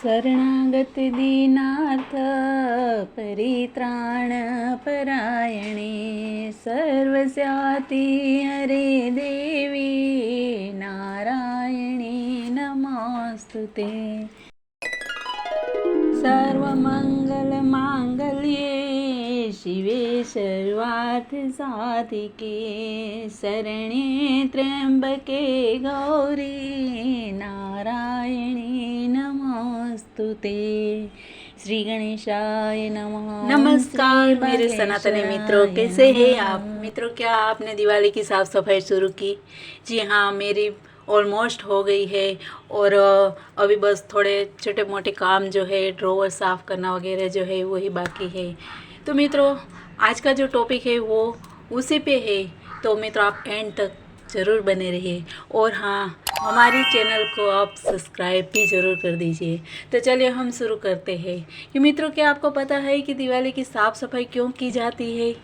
शरणागत दीनार्थ परित्राण परायणे सर्वस्याति हरे देवी नारायणी नमोस्तुते। सर्वमंगलमांगल्ये शिवे सर्वार्थसाधिके शरणे त्र्यंबके गौरी नारायणी नमोस्तुते। श्री गणेशाय नमः। नमस्कार मेरे सनातनी मित्रों, कैसे हैं आप मित्रों? क्या आपने दिवाली की साफ़ सफाई शुरू की? जी हाँ, मेरी ऑलमोस्ट हो गई है और अभी बस थोड़े छोटे मोटे काम जो है, ड्रॉवर साफ़ करना वगैरह जो है वही बाकी है। तो मित्रों, आज का जो टॉपिक है वो उसी पे है, तो मित्रों आप एंड तक ज़रूर बने रहिए। और हाँ, हमारी चैनल को आप सब्सक्राइब भी ज़रूर कर दीजिए। तो चलिए हम शुरू करते हैं कि मित्रों, क्या आपको पता है कि दिवाली की साफ़ सफाई क्यों की जाती है?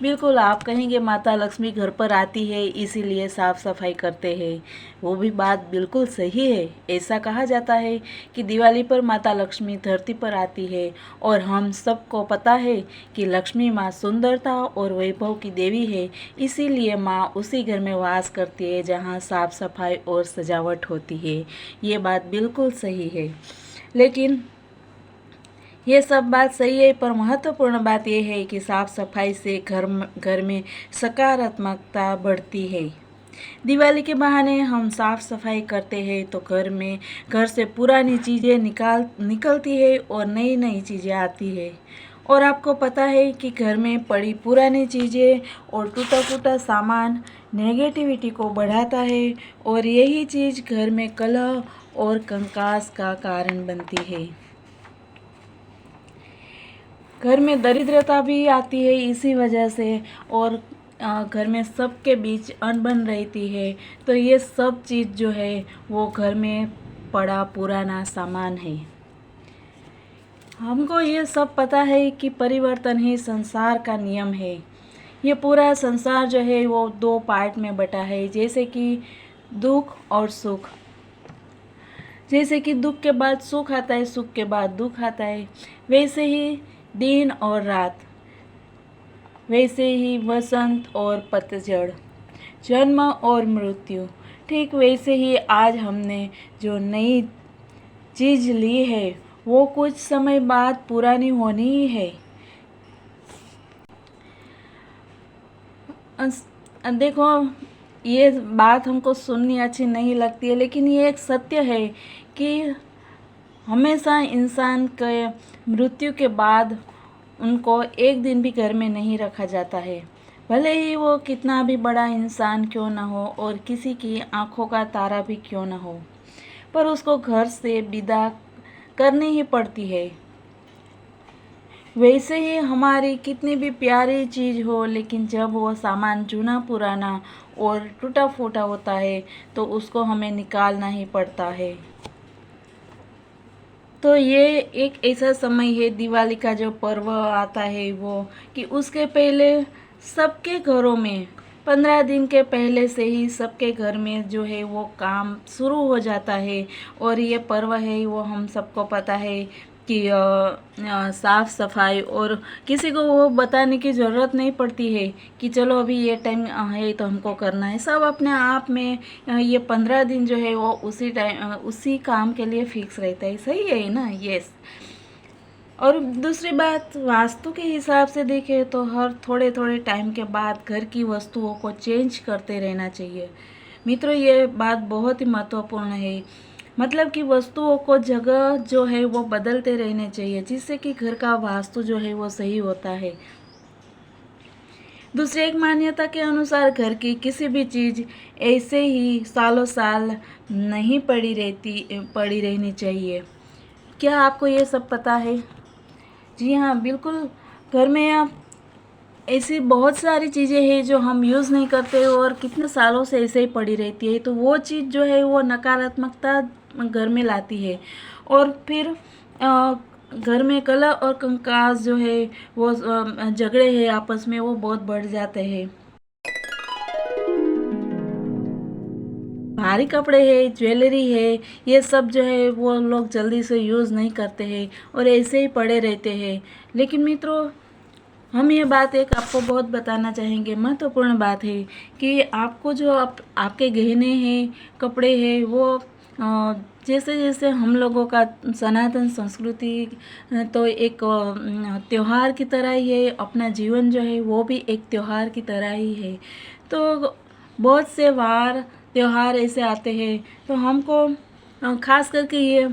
बिल्कुल, आप कहेंगे माता लक्ष्मी घर पर आती है इसीलिए साफ़ सफाई करते हैं। वो भी बात बिल्कुल सही है। ऐसा कहा जाता है कि दिवाली पर माता लक्ष्मी धरती पर आती है और हम सबको पता है कि लक्ष्मी माँ सुंदरता और वैभव की देवी है। इसीलिए माँ उसी घर में वास करती है जहाँ साफ़ सफाई और सजावट होती है। ये बात बिल्कुल सही है। लेकिन ये सब बात सही है, पर महत्वपूर्ण बात यह है कि साफ सफाई से घर में सकारात्मकता बढ़ती है। दिवाली के बहाने हम साफ सफाई करते हैं तो घर से पुरानी चीज़ें निकलती है और नई नई चीज़ें आती है। और आपको पता है कि घर में पड़ी पुरानी चीज़ें और टूटा फूटा सामान नेगेटिविटी को बढ़ाता है और यही चीज़ घर में कलह और कंकास का कारण बनती है। घर में दरिद्रता भी आती है इसी वजह से, और घर में सबके बीच अनबन रहती है। तो ये सब चीज़ जो है वो घर में पड़ा पुराना सामान है। हमको ये सब पता है कि परिवर्तन ही संसार का नियम है। ये पूरा संसार जो है वो दो पार्ट में बटा है, जैसे कि दुख और सुख। जैसे कि दुख के बाद सुख आता है, सुख के बाद दुख आता है, वैसे ही दिन और रात, वैसे ही वसंत और पतझड़, जन्म और मृत्यु। ठीक वैसे ही आज हमने जो नई चीज़ ली है वो कुछ समय बाद पुरानी होनी ही है। देखो, ये बात हमको सुननी अच्छी नहीं लगती है, लेकिन ये एक सत्य है कि हमेशा इंसान के मृत्यु के बाद उनको एक दिन भी घर में नहीं रखा जाता है। भले ही वो कितना भी बड़ा इंसान क्यों ना हो और किसी की आंखों का तारा भी क्यों ना हो, पर उसको घर से विदा करनी ही पड़ती है। वैसे ही हमारी कितनी भी प्यारी चीज़ हो, लेकिन जब वो सामान चुना पुराना और टूटा फूटा होता है तो उसको हमें निकालना ही पड़ता है। तो ये एक ऐसा समय है, दिवाली का जो पर्व आता है वो, कि उसके पहले सबके घरों में 15 दिन के पहले से ही सबके घर में जो है वो काम शुरू हो जाता है। और ये पर्व है वो हम सबको पता है कि साफ़ सफाई, और किसी को वो बताने की ज़रूरत नहीं पड़ती है कि चलो अभी ये टाइम है तो हमको करना है। सब अपने आप में ये 15 दिन जो है वो उसी काम के लिए फिक्स रहता है। सही है ना? यस। और दूसरी बात, वास्तु के हिसाब से देखें तो हर थोड़े थोड़े टाइम के बाद घर की वस्तुओं को चेंज करते रहना चाहिए। मित्रों, ये बात बहुत ही महत्वपूर्ण है। मतलब कि वस्तुओं को जगह जो है वो बदलते रहने चाहिए, जिससे कि घर का वास्तु जो है वो सही होता है। दूसरी एक मान्यता के अनुसार घर की किसी भी चीज़ ऐसे ही सालों साल नहीं पड़ी रहनी चाहिए। क्या आपको ये सब पता है? जी हाँ, बिल्कुल। घर में आप ऐसी बहुत सारी चीज़ें हैं जो हम यूज़ नहीं करते और कितने सालों से ऐसे ही पड़ी रहती है, तो वो चीज़ जो है वो नकारात्मकता घर में लाती है। और फिर घर में कलह और कंकास जो है वो झगड़े हैं आपस में, वो बहुत बढ़ जाते हैं। भारी कपड़े है, ज्वेलरी है, ये सब जो है वो लोग जल्दी से यूज़ नहीं करते हैं और ऐसे ही पड़े रहते हैं। लेकिन मित्रों, हम ये बात एक आपको बहुत बताना चाहेंगे, महत्वपूर्ण बात है कि आपको जो आपके गहने हैं, कपड़े हैं, वो जैसे जैसे हम लोगों का सनातन संस्कृति तो एक त्योहार की तरह ही है, अपना जीवन जो है वो भी एक त्योहार की तरह ही है। तो बहुत से वार त्योहार ऐसे आते हैं, तो हमको खास करके ये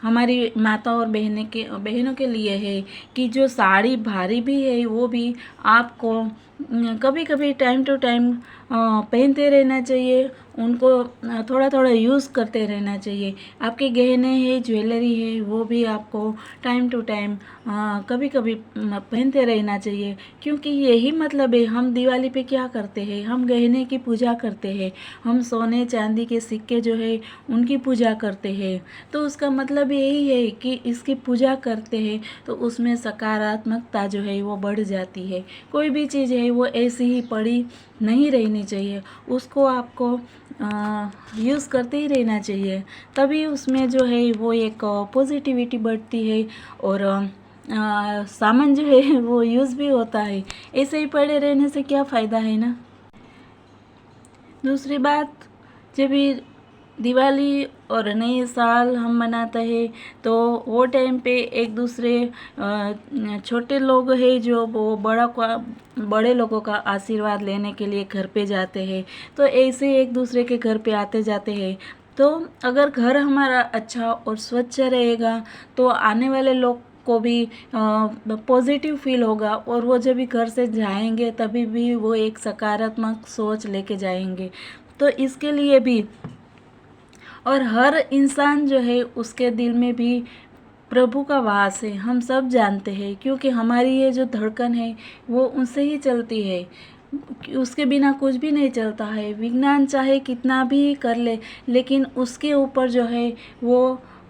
हमारी माता और बहनों के लिए है कि जो साड़ी भारी भी है वो भी आपको कभी कभी टाइम टू टाइम पहनते रहना चाहिए, उनको थोड़ा थोड़ा यूज़ करते रहना चाहिए। आपके गहने हैं, ज्वेलरी है, वो भी आपको टाइम टू टाइम कभी कभी पहनते रहना चाहिए, क्योंकि यही मतलब है। हम दिवाली पे क्या करते हैं, हम गहने की पूजा करते हैं, हम सोने चांदी के सिक्के जो है उनकी पूजा करते हैं। तो उसका मतलब यही है कि इसकी पूजा करते हैं तो उसमें सकारात्मकता जो है वो बढ़ जाती है। कोई भी चीज़ है वो ऐसी ही पड़ी नहीं रहनी चाहिए, उसको आपको यूज़ करते ही रहना चाहिए, तभी उसमें जो है वो एक पॉजिटिविटी बढ़ती है और सामान जो है वो यूज़ भी होता है। ऐसे ही पड़े रहने से क्या फ़ायदा है ना। दूसरी बात, जब भी दिवाली और नए साल हम मनाते हैं तो वो टाइम पे एक दूसरे छोटे लोग हैं जो वो बड़े लोगों का आशीर्वाद लेने के लिए घर पे जाते हैं, तो ऐसे एक दूसरे के घर पे आते जाते हैं। तो अगर घर हमारा अच्छा और स्वच्छ रहेगा तो आने वाले लोग को भी पॉजिटिव फील होगा और वो जब भी घर से जाएंगे तभी भी वो एक सकारात्मक सोच लेके जाएंगे। तो इसके लिए भी, और हर इंसान जो है उसके दिल में भी प्रभु का वास है, हम सब जानते हैं, क्योंकि हमारी ये जो धड़कन है वो उनसे ही चलती है, उसके बिना कुछ भी नहीं चलता है। विज्ञान चाहे कितना भी कर ले, लेकिन उसके ऊपर जो है वो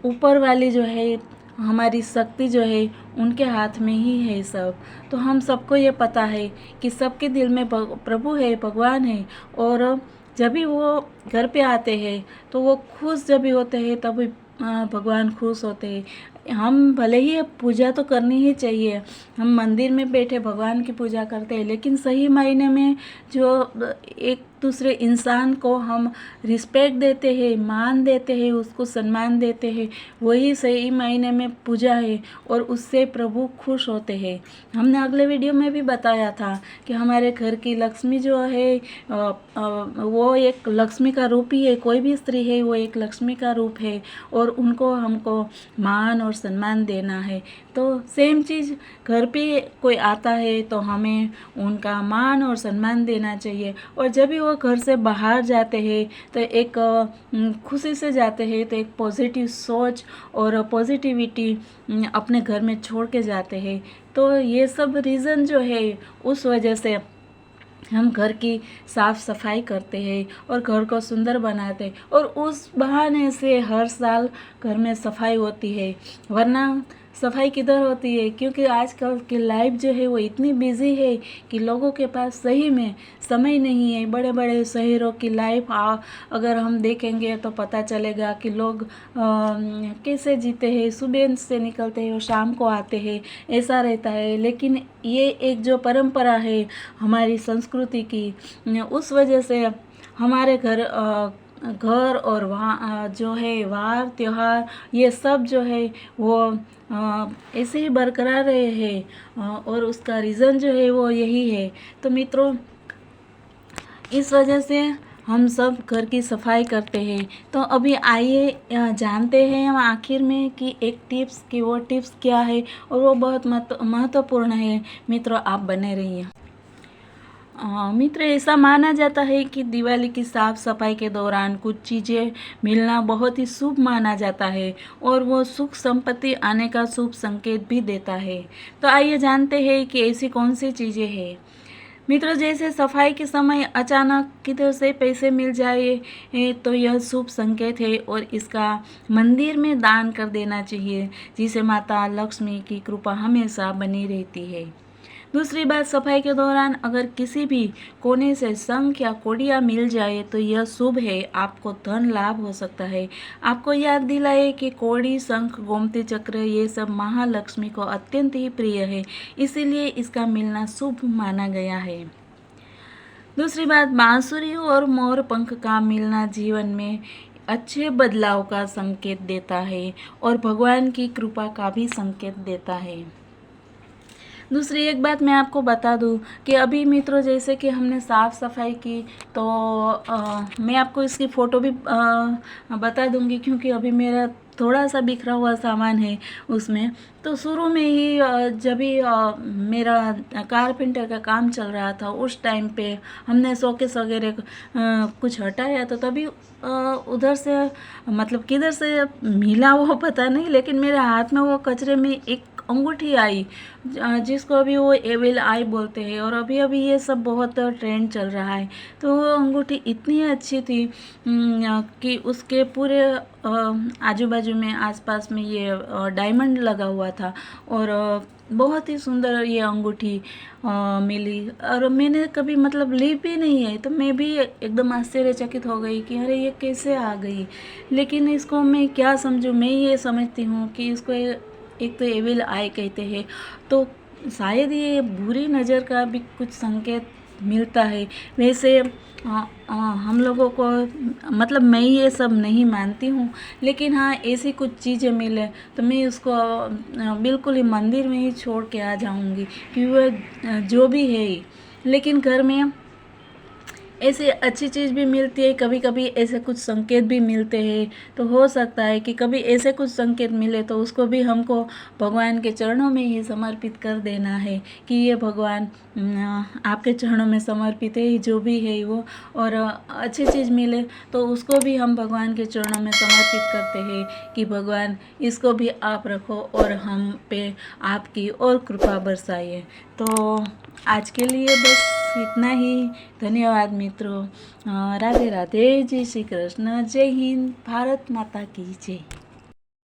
ऊपर वाली जो है हमारी शक्ति जो है उनके हाथ में ही है सब। तो हम सबको ये पता है कि सबके दिल में प्रभु है, भगवान है, और जब भी वो घर पे आते हैं तो वो खुश जब भी होते हैं तभी भगवान खुश होते हैं। हम भले ही पूजा तो करनी ही चाहिए, हम मंदिर में बैठे भगवान की पूजा करते हैं, लेकिन सही मायने में जो एक दूसरे इंसान को हम रिस्पेक्ट देते हैं, मान देते हैं, उसको सम्मान देते हैं, वही सही मायने में पूजा है और उससे प्रभु खुश होते हैं। हमने अगले वीडियो में भी बताया था कि हमारे घर की लक्ष्मी जो है वो एक लक्ष्मी का रूप ही है, कोई भी स्त्री है वो एक लक्ष्मी का रूप है और उनको हमको मान और सम्मान देना है। तो सेम चीज़ घर पे कोई आता है तो हमें उनका मान और सम्मान देना चाहिए, और जब भी वो घर से बाहर जाते हैं तो एक खुशी से जाते हैं, तो एक पॉजिटिव सोच और पॉजिटिविटी अपने घर में छोड़ के जाते हैं। तो ये सब रीज़न जो है उस वजह से हम घर की साफ़ सफाई करते हैं और घर को सुंदर बनाते हैं, और उस बहाने से हर साल घर में सफाई होती है। वरना सफाई किधर होती है, क्योंकि आजकल की लाइफ जो है वो इतनी बिजी है कि लोगों के पास सही में समय नहीं है। बड़े बड़े शहरों की लाइफ अगर हम देखेंगे तो पता चलेगा कि लोग कैसे जीते हैं, सुबह से निकलते हैं और शाम को आते हैं, ऐसा रहता है। लेकिन ये एक जो परंपरा है हमारी संस्कृति की, उस वजह से हमारे घर और वहाँ जो है वार त्योहार ये सब जो है वो ऐसे ही बरकरार रहे हैं, और उसका रीज़न जो है वो यही है। तो मित्रों, इस वजह से हम सब घर की सफाई करते हैं। तो अभी आइए जानते हैं हम आखिर में कि एक टिप्स कि वो टिप्स क्या है, और वो बहुत महत्वपूर्ण है। मित्रों, आप बने रहिए। मित्र, ऐसा माना जाता है कि दिवाली की साफ सफाई के दौरान कुछ चीज़ें मिलना बहुत ही शुभ माना जाता है और वो सुख संपत्ति आने का शुभ संकेत भी देता है। तो आइए जानते हैं कि ऐसी कौन सी चीज़ें हैं। मित्रों, जैसे सफाई के समय अचानक किधर से पैसे मिल जाए तो यह शुभ संकेत है और इसका मंदिर में दान कर देना चाहिए, जिसे माता लक्ष्मी की कृपा हमेशा बनी रहती है। दूसरी बात, सफाई के दौरान अगर किसी भी कोने से शंख या कोड़ियाँ मिल जाए तो यह शुभ है, आपको धन लाभ हो सकता है। आपको याद दिलाए कि कोड़ी, शंख, गोमती चक्र ये सब महालक्ष्मी को अत्यंत ही प्रिय है, इसीलिए इसका मिलना शुभ माना गया है। दूसरी बात, बांसुरी और मोर पंख का मिलना जीवन में अच्छे बदलाव का संकेत देता है और भगवान की कृपा का भी संकेत देता है। दूसरी एक बात मैं आपको बता दूं कि अभी मित्रों जैसे कि हमने साफ़ सफाई की तो मैं आपको इसकी फ़ोटो भी बता दूंगी, क्योंकि अभी मेरा थोड़ा सा बिखरा हुआ सामान है उसमें। तो शुरू में ही जब भी मेरा कारपेंटर का काम चल रहा था उस टाइम पे हमने शोकेस वगैरह कुछ हटाया, तो तभी उधर से मतलब किधर से मिला वो पता नहीं, लेकिन मेरे हाथ में वो कचरे में एक अंगूठी आई जिसको अभी वो एविल आई बोलते हैं, और अभी अभी ये सब बहुत ट्रेंड चल रहा है। तो वो अंगूठी इतनी अच्छी थी कि उसके पूरे आजू बाजू में आसपास में ये डायमंड लगा हुआ था, और बहुत ही सुंदर ये अंगूठी मिली, और मैंने कभी मतलब ली भी नहीं है, तो मैं भी एकदम आश्चर्यचकित हो गई कि अरे ये कैसे आ गई। लेकिन इसको मैं क्या समझूं, मैं ये समझती हूँ कि इसको एक तो एविल आई कहते हैं, तो शायद ये बुरी नज़र का भी कुछ संकेत मिलता है। वैसे हम लोगों को मतलब मैं ये सब नहीं मानती हूँ, लेकिन हाँ ऐसी कुछ चीज़ें मिले तो मैं उसको बिल्कुल ही मंदिर में ही छोड़ के आ जाऊँगी, कि वह जो भी है। लेकिन घर में ऐसे अच्छी चीज़ भी मिलती है, कभी कभी ऐसे कुछ संकेत भी मिलते हैं, तो हो सकता है कि कभी ऐसे कुछ संकेत मिले तो उसको भी हमको भगवान के चरणों में ही समर्पित कर देना है कि ये भगवान आपके चरणों में समर्पित है, जो भी है वो। और अच्छी चीज़ मिले तो उसको भी हम भगवान के चरणों में समर्पित करते हैं कि भगवान इसको भी आप रखो और हम पे आपकी और कृपा बरसाइए। तो आज के लिए बस इतना ही। धन्यवाद मित्रों। राधे राधे, जय श्री कृष्ण, जय हिंद, भारत माता की जय।